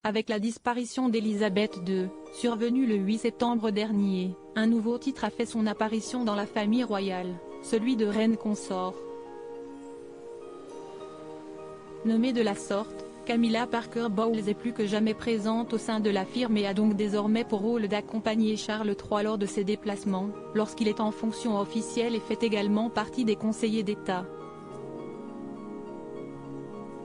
Avec la disparition d'Élisabeth II, survenue le 8 septembre dernier, un nouveau titre a fait son apparition dans la famille royale, celui de reine consort. Nommée de la sorte, Camilla Parker Bowles est plus que jamais présente au sein de la firme et a donc désormais pour rôle d'accompagner Charles III lors de ses déplacements, lorsqu'il est en fonction officielle et fait également partie des conseillers d'État.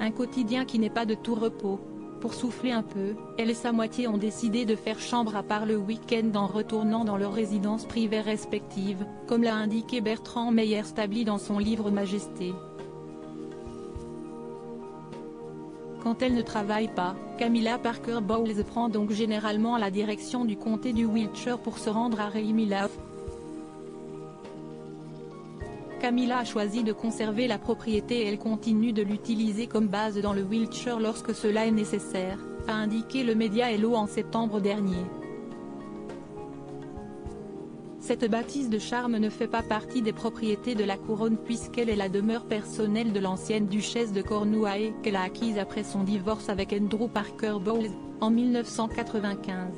Un quotidien qui n'est pas de tout repos. Pour souffler un peu, elle et sa moitié ont décidé de faire chambre à part le week-end en retournant dans leurs résidences privées respectives, comme l'a indiqué Bertrand Meyer-Stably dans son livre Majesté. Quand elle ne travaille pas, Camilla Parker Bowles prend donc généralement la direction du comté du Wiltshire pour se rendre à Raymillow. Camilla a choisi de conserver la propriété et elle continue de l'utiliser comme base dans le Wiltshire lorsque cela est nécessaire, a indiqué le média Hello en septembre dernier. Cette bâtisse de charme ne fait pas partie des propriétés de la couronne puisqu'elle est la demeure personnelle de l'ancienne duchesse de Cornouailles qu'elle a acquise après son divorce avec Andrew Parker Bowles, en 1995.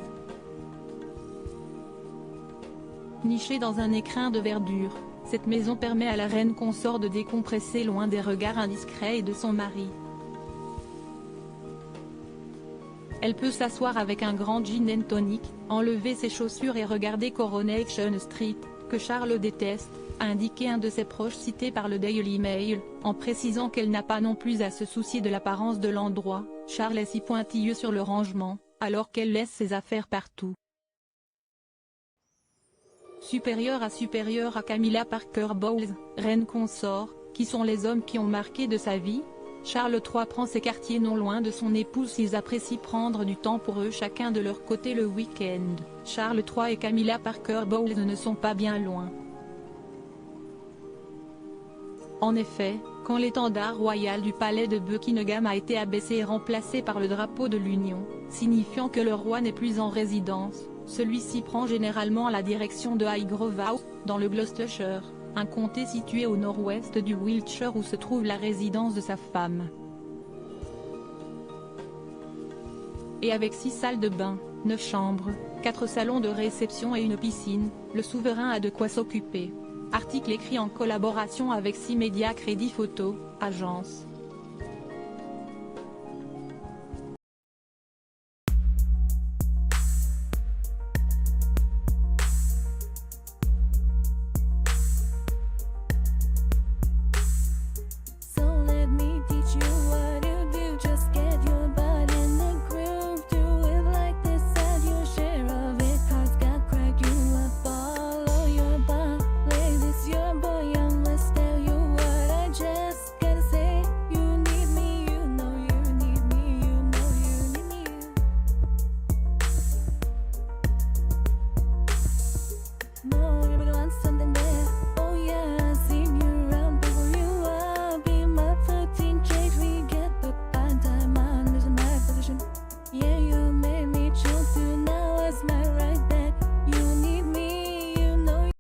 Nichée dans un écrin de verdure, cette maison permet à la reine consort de décompresser loin des regards indiscrets et de son mari. Elle peut s'asseoir avec un grand gin and tonic, enlever ses chaussures et regarder Coronation Street, que Charles déteste, a indiqué un de ses proches cité par le Daily Mail, en précisant qu'elle n'a pas non plus à se soucier de l'apparence de l'endroit. Charles est si pointilleux sur le rangement, alors qu'elle laisse ses affaires partout. Supérieure à Camilla Parker Bowles, reine consort, qui sont les hommes qui ont marqué de sa vie? Charles III prend ses quartiers non loin de son épouse. Ils apprécient prendre du temps pour eux chacun de leur côté le week-end. Charles III et Camilla Parker Bowles ne sont pas bien loin. En effet, quand l'étendard royal du palais de Buckingham a été abaissé et remplacé par le drapeau de l'Union, signifiant que le roi n'est plus en résidence, celui-ci prend généralement la direction de Highgrove House, dans le Gloucestershire, un comté situé au nord-ouest du Wiltshire où se trouve la résidence de sa femme. Et avec 6 salles de bain, 9 chambres, 4 salons de réception et une piscine, le souverain a de quoi s'occuper. Article écrit en collaboration avec 6 médias Crédit Photo, agence.